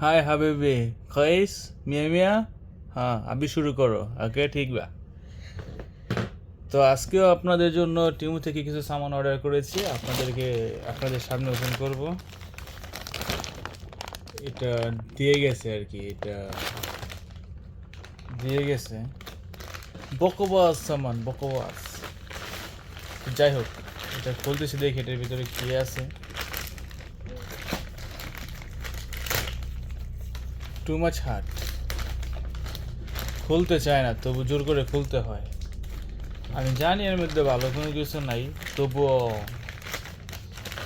हाय हबीबी खैस मिया मिया हाँ अभी শুরু করো ওকে ঠিক বা তো আজকেও আপনাদের জন্য টিমু থেকে কিছু সামান অর্ডার করেছি আপনাদের সামনে ওপেন করব। এটা দিয়ে গেছে আর কি, এটা দিয়ে গেছে বকবাস সামান বকবাস। যাই হোক, এটা খুলতেছি দেখি এটার ভিতরে কি আছে। টু মাচ হার্ট, খুলতে চায় না তবু জোর করে খুলতে হয়। আমি জানি এর মধ্যে ভালো কোনো কিছু নাই, তবুও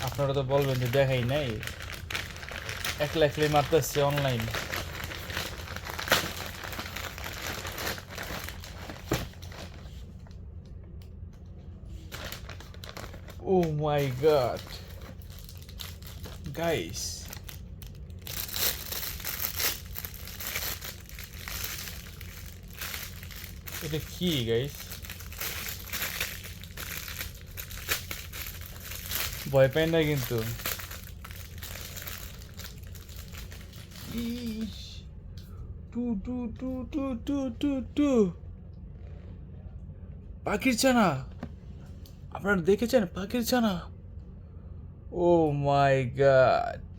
আপনারা তো বলবেন যে দেখাই নাই, একলা একলাই মারতেছে online. Oh my god guys, এটা কি গাইস? ভয় পাই না কিন্তু। ইস, টু টু টু টু টু টু টু পাখির ছানা, আপনারা দেখেছেন পাখির ছানা? Oh my god,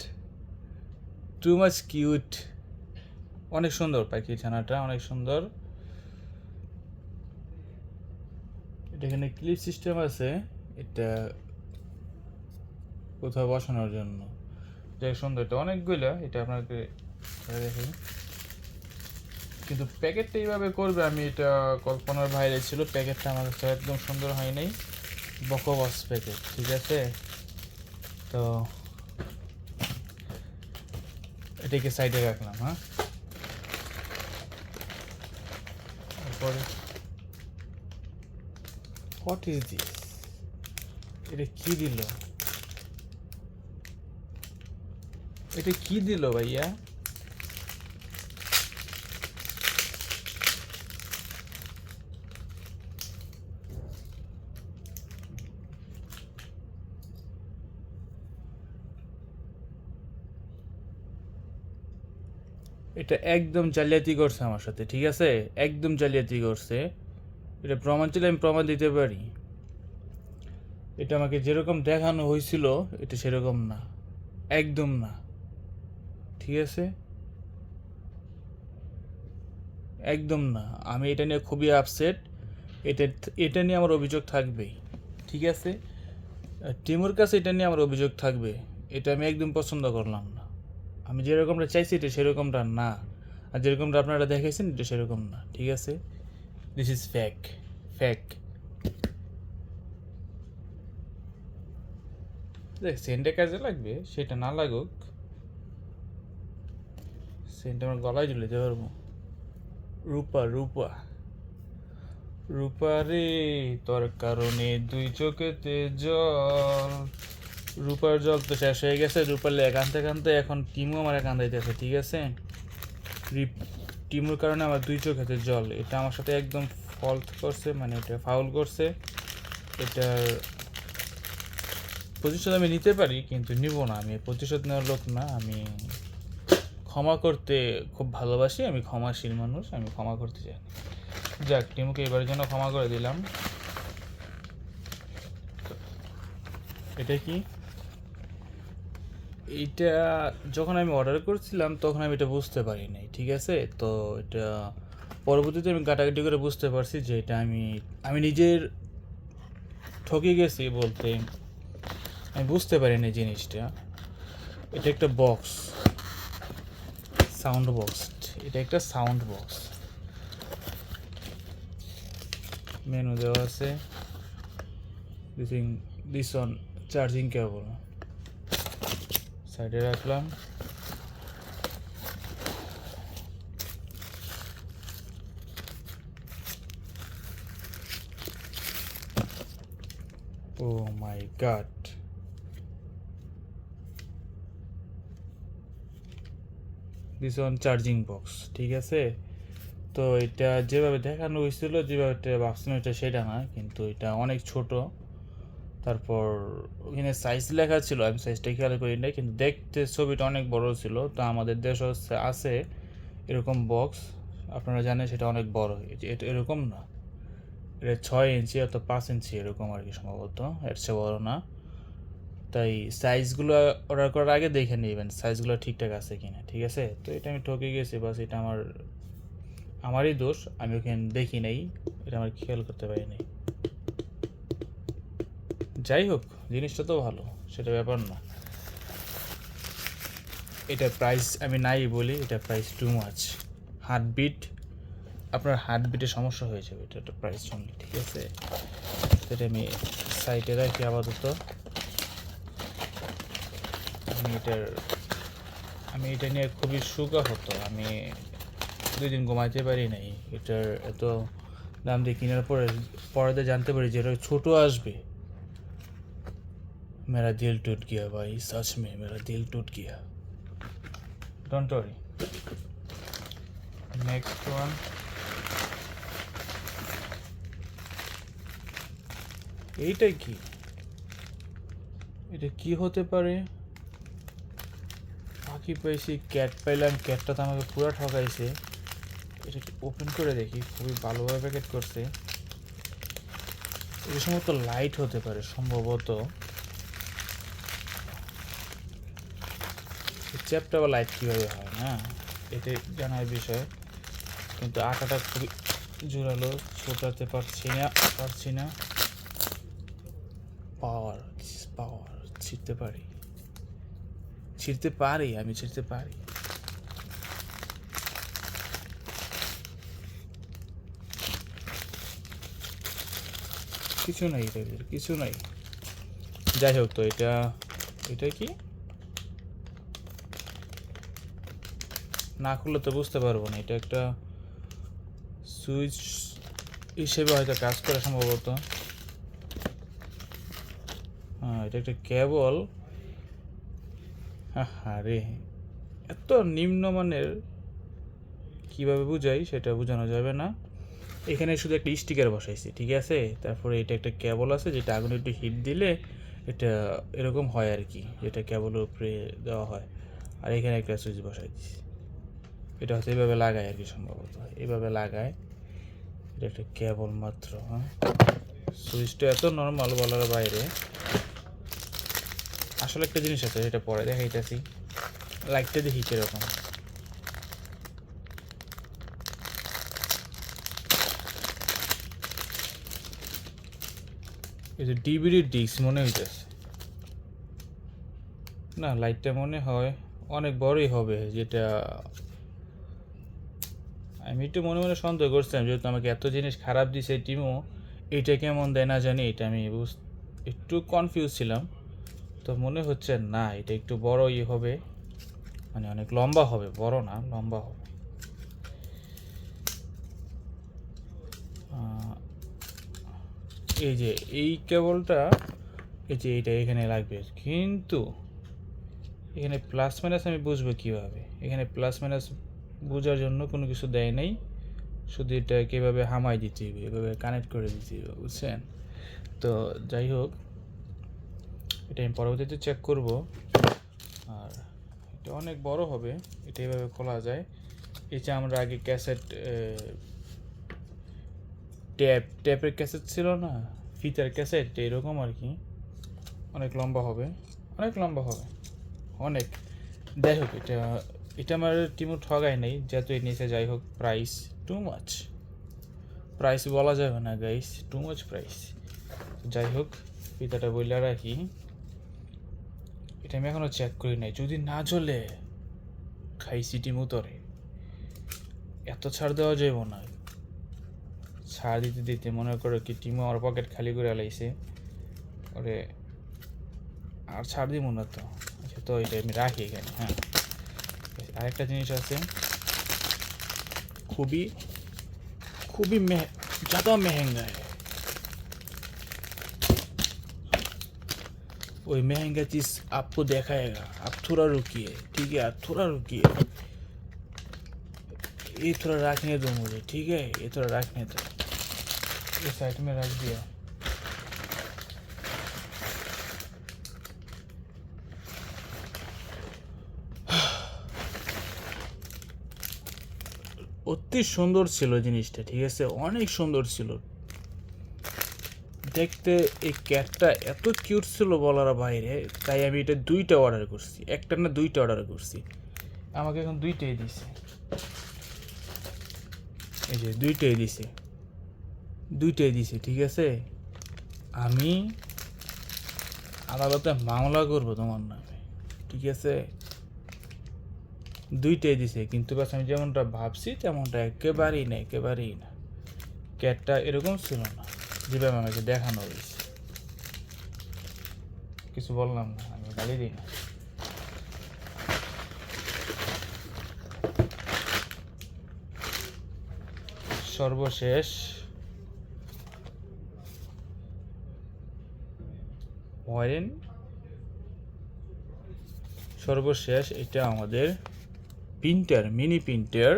too much cute. অনেক সুন্দর পাখির ছানাটা, অনেক সুন্দর। এটা এখানে ক্লিপ সিস্টেম আছে, এটা কোথাও বসানোর জন্য। যাই সুন্দর, এটা অনেকগুলো, এটা আপনাকে দেখি। কিন্তু প্যাকেটটা এইভাবে করবে আমি এটা কল্পনার বাইরে ছিল। প্যাকেটটা আমার কাছে একদম সুন্দর হয় নাই, বকবাস প্যাকেট। ঠিক আছে, তো এটাকে সাইডে রাখলাম। হ্যাঁ, তারপরে হোয়াট ইজ দিস? এটা কি দিল? এটা কি দিল ভাইয়া? এটা একদম জালিয়াতি করছে আমার সাথে, ঠিক আছে? একদম জালিয়াতি করছে। এটা প্রমাণ ছিল, আমি প্রমাণ দিতে পারি। এটা আমাকে যেরকম দেখানো হয়েছিল এটা সেরকম না, একদম না। ঠিক আছে, একদম না। আমি এটা নিয়ে খুবই আপসেট। এটা এটা নিয়ে আমার অভিযোগ থাকবেই। ঠিক আছে, টিমুর কাছে এটা নিয়ে আমার অভিযোগ থাকবে। এটা আমি একদম পছন্দ করলাম না। আমি যেরকমটা চাইছি এটা সেরকমটা না, আর যেরকমটা আপনারা দেখেছেন এটা সেরকম না। ঠিক আছে, দিস ইজ ফেক, ফেক। দেখ, সেন্টে কাজে লাগবে সেটা না লাগুক, সেন্ট আমার গলায় ঝুলে দিতে পারবো। রূপা রূপা রূপা রে, তোর কারণে দুই চোখেতে জল। রূপার জল তো শেষ হয়ে গেছে, রূপার লেগে কানতে কানতে এখন টিমও আমার কান্দাইতেছে। ঠিক আছে, টিমুর কারণে আমার দুই চোখেতে জল। এটা আমার সাথে একদম ফল্ট করছে, মানে এটা ফাউল করছে। এটার প্রতিশোধ আমি নিতে পারি, কিন্তু নিব না। আমি প্রতিশোধ নেওয়ার লোক না। আমি ক্ষমা করতে খুব ভালোবাসি, আমি ক্ষমাশীল মানুষ, আমি ক্ষমা করতে চাই। যাক, টিমুকে এবারের জন্য ক্ষমা করে দিলাম। এটা কি? এইটা যখন আমি অর্ডার করছিলাম তখন আমি এটা বুঝতে পারি নাই। ঠিক আছে, তো এটা পরবর্তীতে আমি কাটাকাটি করে বুঝতে পারছি যে এটা আমি আমি নিজের ঠকে গেছি বলতে। আমি বুঝতে পারিনি জিনিসটা। এটা একটা বক্স, সাউন্ড বক্স। এটা একটা সাউন্ড বক্স, মেনু দেওয়া আছে। দিস অন চার্জিং কেবল সাইডে রাখলাম। Oh my god, this on charging box. ঠিক আছে, তো এটা যেভাবে দেখানো হয়েছিল, যেভাবে এটা ভাবছিলাম এটা সেটা না, কিন্তু এটা অনেক ছোট। তারপর ওখানে সাইজ লেখা ছিল, আমি সাইজটা খেয়াল করি নাই, কিন্তু দেখতে ছবিটা অনেক বড় ছিল। তো আমাদের দেশে আছে এরকম বক্স, আপনারা জানেন সেটা অনেক বড়, এটা এরকম না, এটা 6 ইঞ্চি অথবা 5 ইঞ্চি এরকম আর কি, সম্ভবত এর চেয়ে বড় না। তাই সাইজগুলো অর্ডার করার আগে দেখে নেবেন সাইজগুলো ঠিকঠাক আছে কিনা, ঠিক আছে? তো এটা আমি ঠকে গেছি, বাস এটা আমারই দোষ, আমি ওখানে দেখি নাই, এটা আমার খেয়াল করতে পারি নাই। যাই হোক, জিনিসটা তো ভালো, সেটা ব্যাপার না। এটা প্রাইস আমি নাই বলি, এটা প্রাইস টু মাচ। হার্টবিট, আপনার হার্টবিটের সমস্যা হয়ে যাবে এটা একটা প্রাইস শুনলে, ঠিক আছে? এটা আমি সাইটে রাখি আপাতত। আমি এটা নিয়ে খুবই শোকাহত, আমি 2 দিন ঘুমাইতে পারি নাই। এটার এত দাম দিয়ে কেনার পরে জানতে পারি যে এটা ছোট আসবে। मेरा दिल टूट गया भाई, सच में मेरा दिल टूट गया। Don't worry. नेक्स्ट वन, এইটা কি? এটা কি হতে পারে? পাখি পাইছি, ক্যাট পাইলাম, ক্যাটটা তো আমাকে পুরো ঠকাইছে। এটাকে ওপেন করে দেখি, খুবই ভালোভাবে প্যাকেট করছে। এটা সম্ভবত লাইট হতে পারে, সম্ভবত চ্যাপটা বা লাইট কীভাবে হয় না, এটা জানার বিষয়। কিন্তু আটাটা খুবই জোরালো, ছোটাতে পারছি না। পাওয়ার, ছিঁড়তে পারি, আমি ছিঁড়তে পারি। কিছু নাই, এটা কিছু নাই। যাই হোক, তো এটা কি না খুললে তো বুঝতে পারবো না। এটা একটা সুইচ হিসেবে হয়তো কাজ করে সম্ভবত। হ্যাঁ, এটা একটা কেবল। আরে এত নিম্নমানের কিভাবে বুঝাই সেটা বোঝানো যাবে না। এখানে শুধু একটা স্টিকার বসাইছি, ঠিক আছে? তারপরে এটা একটা কেবল আছে, যেটা আগুনে একটু হিট দিলে এটা এরকম হয় আর কি, যেটা কেবলের উপরে দেওয়া হয়। আর এখানে একটা সুইচ বসাই দিচ্ছি, এটা হচ্ছে এইভাবে লাগায় আর কি, সম্ভবত এইভাবে লাগায়। এটা একটা কেবল মাত্র। হ্যাঁ, সুইচটা এত নর্মাল বলার বাইরে। আসলে একটা জিনিস আছে, এটা পরে দেখাইতেছি। লাইটটা দেখি কিরকম। এই যে ডিভিডি ডিস্ক মনে হইতেছে না, লাইটটা মনে হয় অনেক বড়ই হবে, যেটা আমি একটু মনে মনে সন্দেহ করছিলাম, যেহেতু আমাকে এত জিনিস খারাপ দিছে টিমও, এইটা কেমন দেয় না জানি, এটা আমি একটু কনফিউজ ছিলাম। তো মনে হচ্ছে না, এটা একটু বড় হবে, মানে অনেক লম্বা হবে, বড় না, লম্বা হবে। এই যে এই কেবলটা, এই যে এইটা এখানে লাগবে, কিন্তু এখানে প্লাস মাইনাস আমি বুঝবো কীভাবে? এখানে প্লাস মাইনাস বোঝার জন্য কোনো কিছু দেয় নাই, শুধু এটা কীভাবে হামাই দিতে হবে, এভাবে কানেক্ট করে দিতে হবে, বুঝছেন? তো যাই হোক, এটা আমি পরবর্তীতে চেক করব। আর এটা অনেক বড় হবে, এটা এভাবে খোলা যায়। এই যে আমরা আগে ক্যাসেট, ট্যাপের ক্যাসেট ছিল না, ফিচার ক্যাসেট, এরকম আর কি। অনেক লম্বা হবে, অনেক। যাই হোক, এটা আমার টিমও ঠগায় নেই, যেহেতু এই নিচে। যাই হোক, প্রাইস টু মাচ, প্রাইস বলা যাবে না গাইস, টু মাচ প্রাইস। যাই হোক, ফিতাটা বইলা রাখি। এটা আমি এখনও চেক করি নাই, যদি না জ্বলে খাইছি টিমু তরে, এত ছাড় দেওয়া যাব না। ছাড় দিতে দিতে মনে করো কি টিমও আমার পকেট খালি করে লাইছে, ওরে আর ছাড় দিব না তো। আচ্ছা, তো এটা আমি রাখি এখানে। হ্যাঁ, আরেকটা জিনিস আছে, খুবই খুবই ज़्यादा महंगा है। वही महंगा चीज़ आपको दिखाएगा, आप थोड़ा रुकिए, ठीक है? आप थोड़ा रुकिए, ये थोड़ा रखने दो मुझे, ठीक है? ये थोड़ा रखने दो। ये साइड में रख दिया। অতি সুন্দর ছিল জিনিসটা, ঠিক আছে, অনেক সুন্দর ছিল দেখতে। এই ক্যাটটা এত কিউট ছিল বলার বাইরে, তাই আমি এটা 2টা অর্ডার করছি, একটা না 2টা অর্ডার করছি। আমাকে এখন 2টাই দিছে, এই যে 2টাই দিছে, 2টাই দিছে, ঠিক আছে। আমি আদালতে মামলা করবো তোমার নামে, ঠিক আছে। 2টাই দিছে, কিন্তু বাস আমি যেমনটা ভাবছি তেমনটা একেবারেই না, একেবারেই না। ক্যাটটা এরকম ছিল না যেভাবে আমাকে দেখানো হয়েছে। কিছু বললাম না, আমি গালি দিই না। সর্বশেষ সর্বশেষ এটা আমাদের প্রিন্টার, মিনি প্রিন্টার।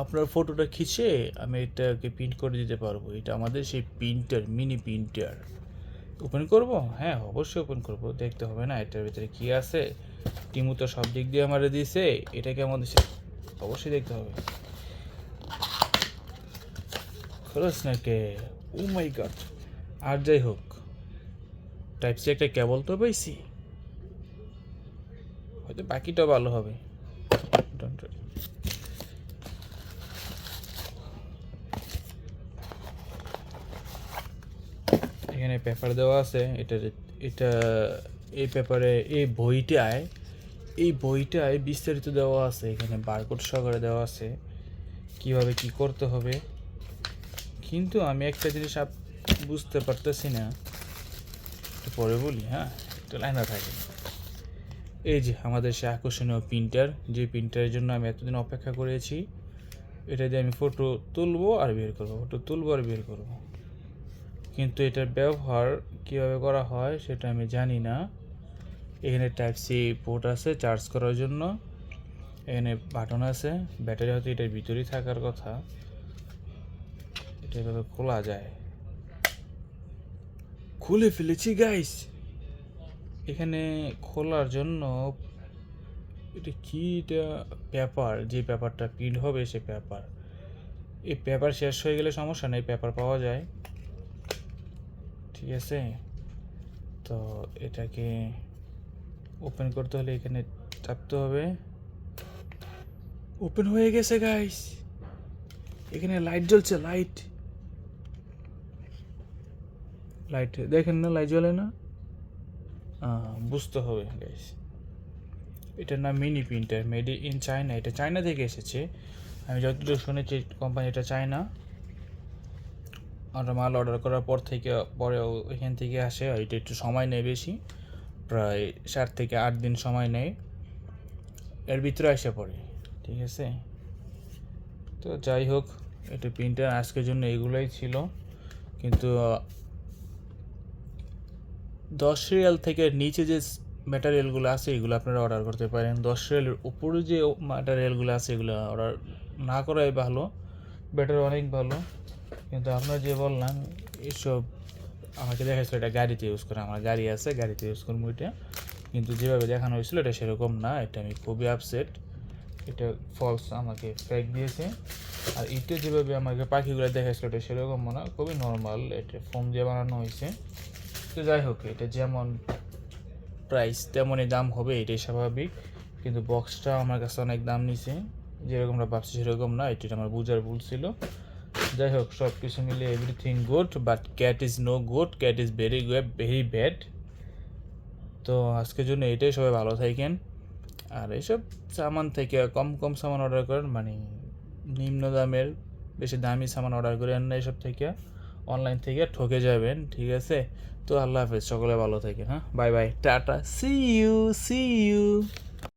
আপনার ফটোটা খিচে আমি এটাকে প্রিন্ট করে দিতে পারবো। এটা আমাদের সেই প্রিন্টার, মিনি প্রিন্টার। ওপেন করব? হ্যাঁ, অবশ্যই ওপেন করব। দেখতে হবে না এটার ভিতরে কি আছে। টিমু তো সব দিক দিয়ে আমারে দিয়েছে, এটাকে আমাদের অবশ্যই দেখতে হবে। খরচ নাকি? ও মাই গড। আর যাই হোক, টাইপ সি একটা কেবল তো পাইছি, হয়তো বাকিটা ভালো হবে। এখানে পেপার দেওয়া আছে। এটা এই পেপারে, এই বইটায় বিস্তারিত দেওয়া আছে। এখানে বারকোড সহকারে দেওয়া আছে কিভাবে কি করতে হবে। কিন্তু আমি একটা জিনিস বুঝতে পারতেছি না, একটু পরে বলি, হ্যাঁ, একটা লাইনা থাকে। এই যে আমাদের সে আকর্ষণীয় প্রিন্টার, যে প্রিন্টারের জন্য আমি এতদিন অপেক্ষা করেছি। এটা দিয়ে আমি ফটো তুলবো আর বের করবো, ফটো তুলবো আর বের করবো। কিন্তু এটার ব্যবহার কীভাবে করা হয় সেটা আমি জানি না। এখানে টাইপ সি পোর্ট আছে চার্জ করার জন্য, এখানে বাটন আছে, ব্যাটারি হয়তো এটার ভিতরেই থাকার কথা। এটা এভাবে খোলা যায়, খুলে ফেলেছি গাইস। এখানে খোলার জন্য এটা কি, এটা পেপার, যে পেপারটা প্রিন্ট হবে সে পেপার। এই পেপার শেষ হয়ে গেলে সমস্যা নেই, পেপার পাওয়া যায়, ঠিক আছে। তো এটাকে ওপেন করতে হলে এখানে চাপতে হবে। ওপেন হয়ে গেছে গাইস। এখানে লাইট জ্বলছে, লাইট দেখেন না, লাইট জ্বলে না, বুঝতে হবে গাইস। এটার নাম mini printer, made in China. এটা চায়না থেকে এসেছে, আমি যতটুকু শুনেছি কোম্পানিটা চায়না। আমরা মাল অর্ডার করার পরে এখান থেকে আসে। এটা একটু সময় নেয় বেশি, প্রায় 7 থেকে 8 দিন সময় নেয়, এর ভিতরে এসে পড়ে, ঠিক আছে। তো যাই হোক, এটা প্রিন্টার আজকের জন্য এগুলোই ছিল। কিন্তু 10 রিয়াল থেকে নিচে যে ম্যাটেরিয়ালগুলো আছে এগুলো আপনারা অর্ডার করতে পারেন। 10 রিয়ালের উপরে যে ম্যাটেরিয়ালগুলো আছে এগুলো অর্ডার না করাই ভালো, ব্যাটারি অনেক ভালো। কিন্তু আপনার যে বললাম এসব আমাকে দেখাচ্ছিল এটা গাড়িতে ইউজ করে, আমার গাড়ি আছে, গাড়িতে ইউজ করবো এটা। কিন্তু যেভাবে দেখানো হয়েছিল এটা সেরকম না, এটা আমি খুবই আপসেট। এটা ফলস, আমাকে ফেক দিয়েছে। আর এটা যেভাবে আমাকে পাখিগুলো দেখাচ্ছিল এটা সেরকম না, খুবই নর্মাল, এটা ফোম দিয়ে বানানো হয়েছে। তো যাই হোক, এটা যেমন প্রাইস তেমনই দাম হবে, এটাই স্বাভাবিক। কিন্তু বক্সটা আমার কাছে অনেক দাম নিছে, যেরকমটা ভাবছি সেরকম না, এটা আমার বুঝার ভুল ছিল। যাই হোক, সব কিছু মিলে everything good, but cat is no good, cat is very bad. তো আজকের জন্য এটাই, সবাই ভালো থাকেন। আর এইসব সামান থেকে কম সামান অর্ডার করেন, মানে নিম্ন দামের বেশি দামি সামান অর্ডার করেন না এসব থেকে, অনলাইন থেকে ঠকে যাবেন, ঠিক আছে। তো আল্লাহ হাফেজ, সকলে ভালো থাকেন, হ্যাঁ, bye bye, tata, see you.